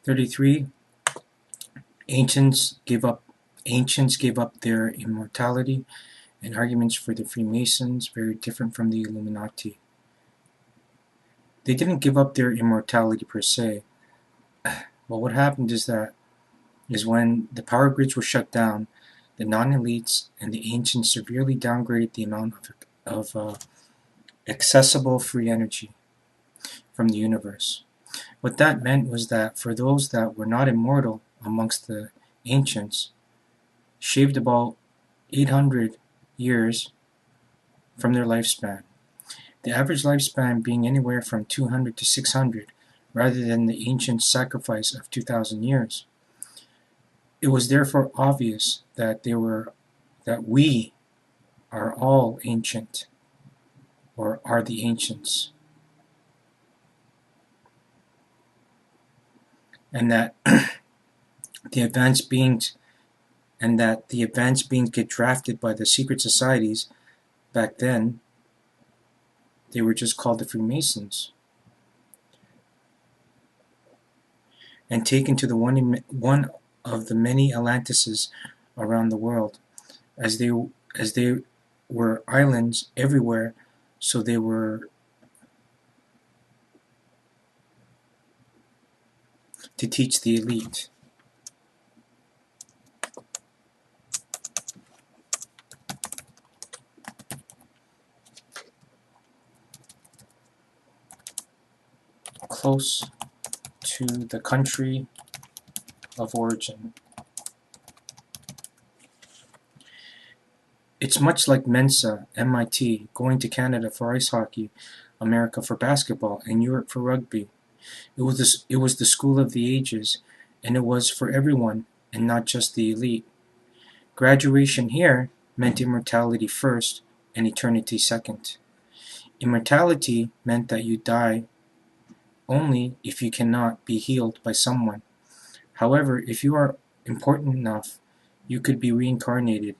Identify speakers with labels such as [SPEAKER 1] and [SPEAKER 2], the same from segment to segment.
[SPEAKER 1] 33. Ancients gave up their immortality and arguments for the Freemasons, very different from the Illuminati. They didn't give up their immortality per se. Well, what happened is when the power grids were shut down, the non-elites and the ancients severely downgraded the amount of accessible free energy from the universe. What that meant was that for those that were not immortal amongst the ancients, shaved about 800 years from their lifespan. The average lifespan being anywhere from 200 to 600, rather than the ancient sacrifice of 2,000 years. It was therefore obvious that we are all ancient, or are the ancients, and that the advanced beings get drafted by the secret societies. Back then, they were just called the Freemasons, and taken to the one of the many Atlantises around the world, as they were islands everywhere, so they were to teach the elite. Close to the country of origin. It's much like Mensa, MIT, going to Canada for ice hockey, America for basketball, and Europe for rugby. It was the school of the ages, and it was for everyone, and not just the elite. Graduation here meant immortality first, and eternity second. Immortality meant that you die only if you cannot be healed by someone. However, if you are important enough, you could be reincarnated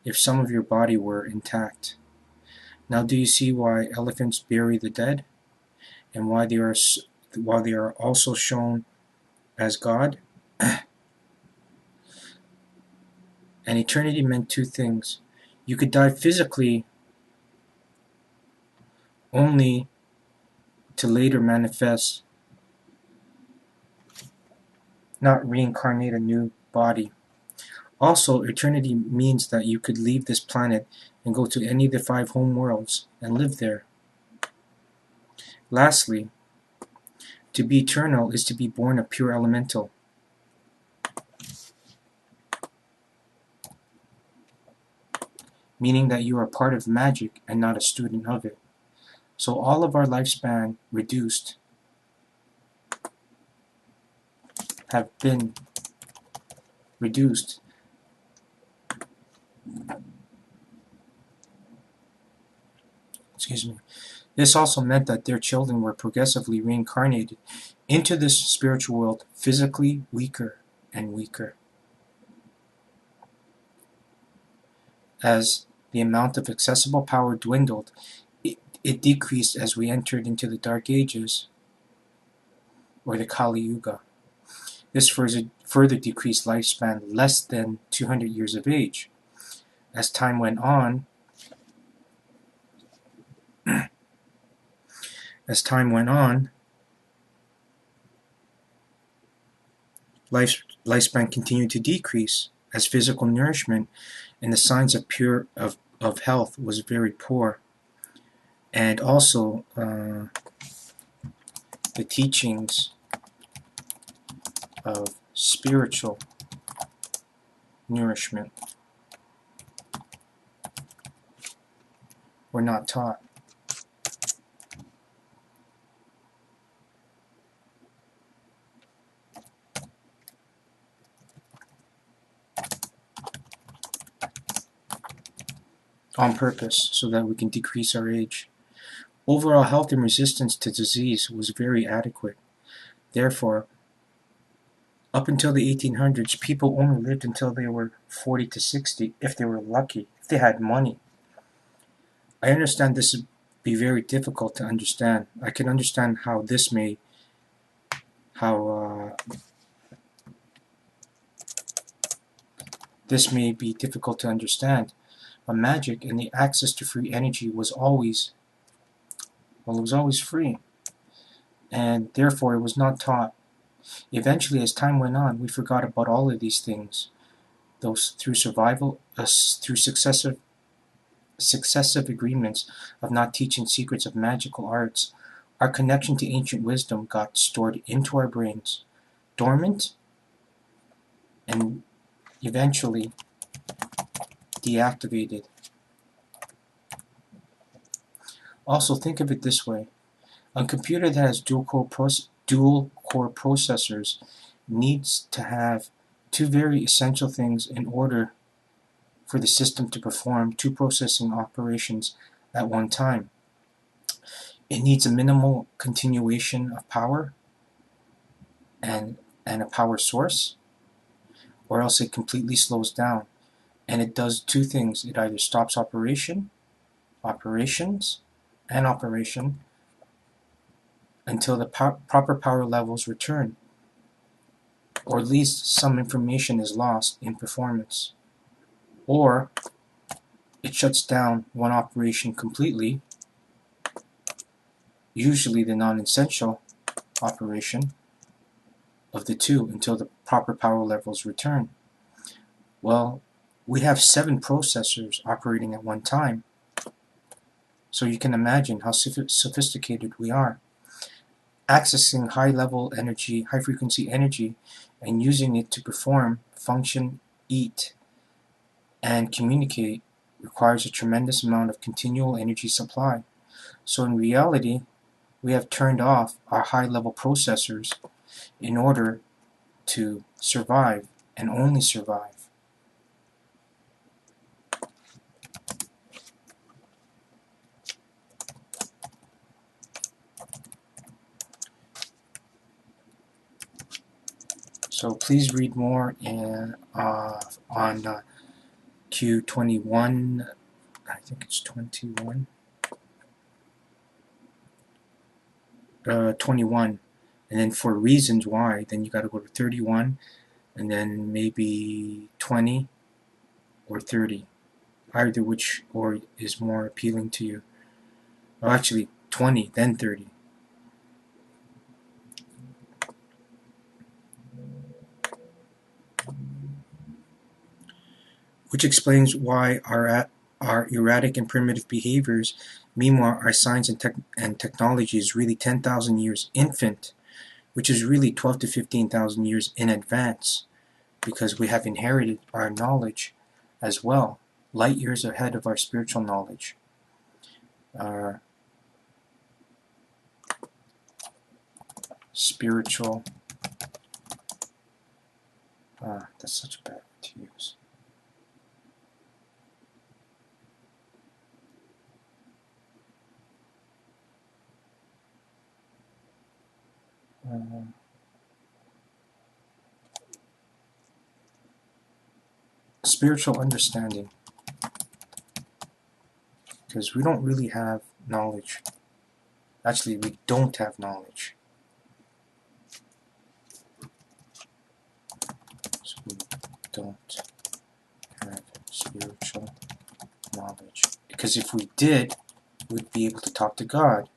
[SPEAKER 1] if some of your body were intact. Now do you see why elephants bury the dead? And why they are also shown as God? And eternity meant two things. You could die physically only to later manifest, not reincarnate a new body. Also, eternity means that you could leave this planet and go to any of the 5 home worlds and live there. Lastly, to be eternal is to be born a pure elemental. Meaning that you are part of magic and not a student of it. So all of our lifespan have been reduced. Excuse me. This also meant that their children were progressively reincarnated into this spiritual world, physically weaker and weaker. As the amount of accessible power dwindled, it decreased as we entered into the Dark Ages, or the Kali Yuga. This further decreased lifespan less than 200 years of age. As time went on, lifespan continued to decrease as physical nourishment and the signs of health was very poor. And also the teachings of spiritual nourishment were not taught. On purpose, so that we can decrease our age. Overall health and resistance to disease was very adequate. Therefore, up until the 1800s, people only lived until they were 40 to 60, if they were lucky, if they had money. I understand this would be very difficult to understand. I can understand how This may be difficult to understand, but magic and the access to free energy was always, well, it was always free, and therefore it was not taught. Eventually, as time went on, we forgot about all of these things, those through successive agreements of not teaching secrets of magical arts. Our connection to ancient wisdom got stored into our brains, dormant, and eventually deactivated. Also, think of it this way. A computer that has dual-core processors needs to have two very essential things in order for the system to perform two processing operations at one time. It needs a minimal continuation of power and a power source, or else it completely slows down. And it does two things. It either stops operations, and operation until the proper power levels return, or at least some information is lost in performance. Or it shuts down one operation completely, usually the non-essential operation of the two, until the proper power levels return. Well, we have 7 processors operating at one time, so you can imagine how sophisticated we are. Accessing high-level energy, high-frequency energy, and using it to perform, function, eat, and communicate requires a tremendous amount of continual energy supply. So in reality, we have turned off our high-level processors in order to survive, and only survive. So please read more on Q21, I think it's 21, 21, and then for reasons why, then you got to go to 31, and then maybe 20 or 30, either which or is more appealing to you. Well, actually 20, then 30. Which explains why our erratic and primitive behaviors, meanwhile our science and technology is really 10,000 years infant, which is really 12 to 15,000 years in advance, because we have inherited our knowledge as well, light years ahead of our spiritual knowledge. Our spiritual, that's such a bad word to use. Spiritual understanding, because we don't really have knowledge. Actually, we don't have knowledge. So we don't have spiritual knowledge. Because if we did, we'd be able to talk to God.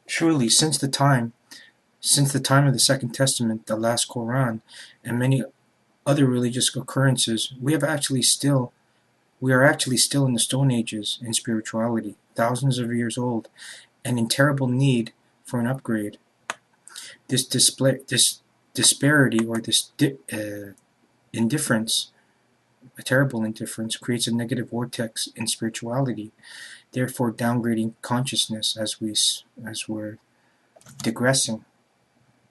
[SPEAKER 1] Truly, since the time of the Second Testament, the last Quran, and many other religious occurrences, we are actually still in the Stone Ages in spirituality, thousands of years old, and in terrible need for an upgrade. This disparity, or this indifference, a terrible indifference, creates a negative vortex in spirituality, therefore downgrading consciousness as we're digressing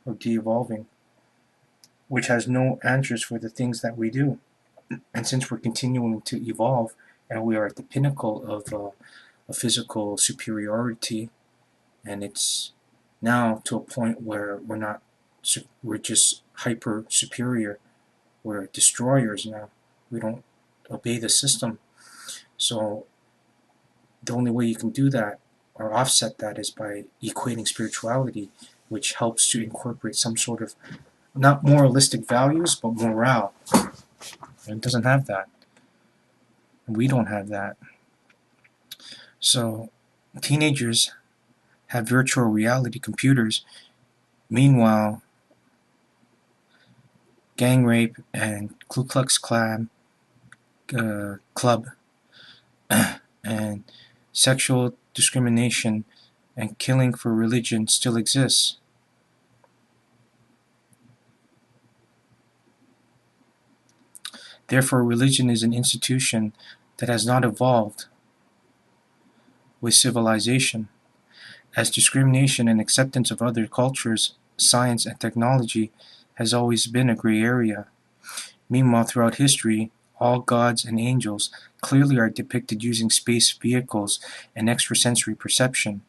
[SPEAKER 1] or de-evolving, which has no answers for the things that we do. And since we're continuing to evolve, and we are at the pinnacle of a physical superiority, and it's now to a point where we're just hyper superior. We're destroyers now. We don't obey the system. So the only way you can do that or offset that is by equating spirituality, which helps to incorporate some sort of not moralistic values, but morale. And it doesn't have that. We don't have that. So teenagers have virtual reality computers. Meanwhile, gang rape and Ku Klux Klan club and sexual discrimination and killing for religion still exists. Therefore, religion is an institution that has not evolved with civilization, as discrimination and acceptance of other cultures, science, and technology has always been a gray area. Meanwhile, throughout history, all gods and angels clearly are depicted using space vehicles and extrasensory perception,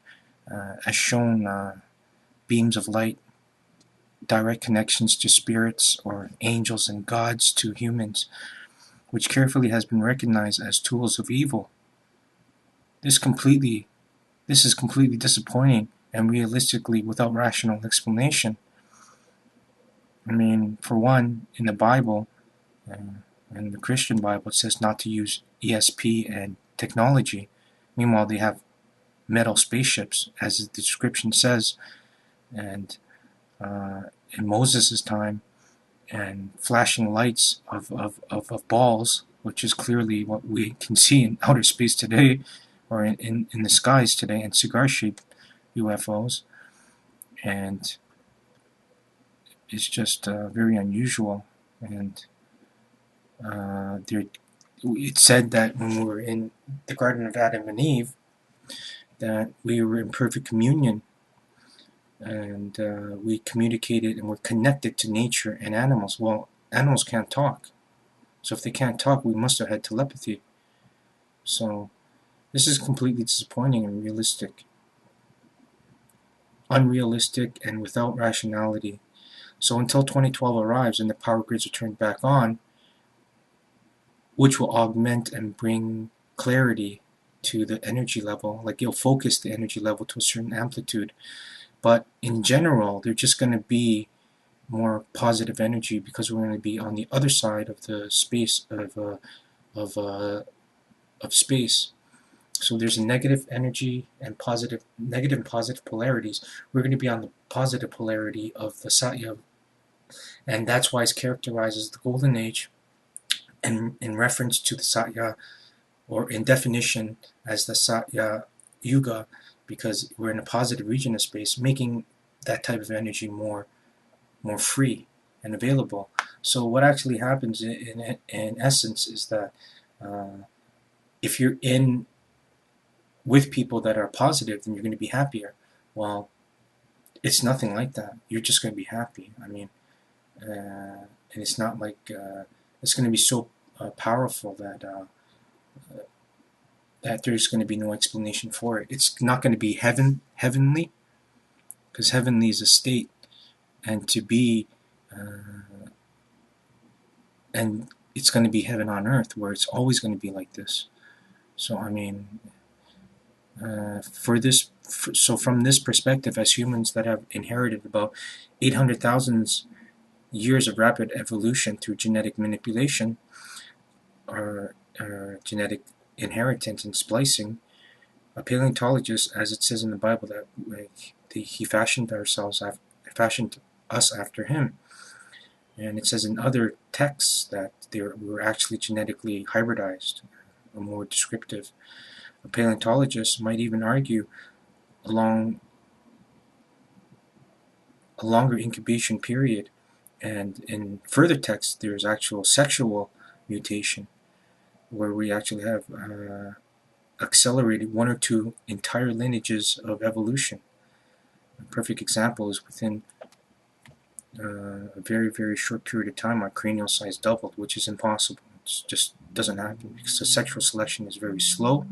[SPEAKER 1] as shown beams of light, direct connections to spirits or angels and gods to humans, which carefully has been recognized as tools of evil. This is completely disappointing and realistically without rational explanation. I mean, for one, in the Bible, in the Christian Bible, it says not to use ESP and technology. Meanwhile, they have metal spaceships, as the description says, and in Moses' time, and flashing lights of balls, which is clearly what we can see in outer space today, or in the skies today, and cigar-shaped UFOs. And it's just very unusual. And it's said that when we were in the Garden of Adam and Eve, that we were in perfect communion, and we communicated and were connected to nature and animals. Well, animals can't talk, so if they can't talk, we must have had telepathy. So this is completely disappointing and unrealistic, and without rationality. So until 2012 arrives and the power grids are turned back on, which will augment and bring clarity to the energy level, like you'll focus the energy level to a certain amplitude. But in general, they're just going to be more positive energy, because we're going to be on the other side of the space of space. So there's a negative energy and negative and positive polarities. We're going to be on the positive polarity of the Satya, and that's why it's characterized as the Golden Age, and in reference to the Satya, or in definition as the Satya Yuga, because we're in a positive region of space, making that type of energy more free and available. So what actually happens in essence is that if you're in with people that are positive, then you're going to be happier. Well, it's nothing like that. You're just going to be happy. I mean, and it's not like it's going to be so powerful that there's going to be no explanation for it. It's not going to be heavenly, because heavenly is a state, and to be, and it's going to be heaven on earth, where it's always going to be like this. So I mean, so from this perspective, as humans that have inherited about 800,000 years of rapid evolution through genetic manipulation, or genetic inheritance and splicing, a paleontologist, as it says in the Bible, that he fashioned us after him. And it says in other texts that they were actually genetically hybridized, or more descriptive. A paleontologist might even argue a longer incubation period, and in further texts there's actual sexual mutation, where we actually have accelerated one or two entire lineages of evolution. A perfect example is within a very, very short period of time, our cranial size doubled, which is impossible. It just doesn't happen, because the sexual selection is very slow.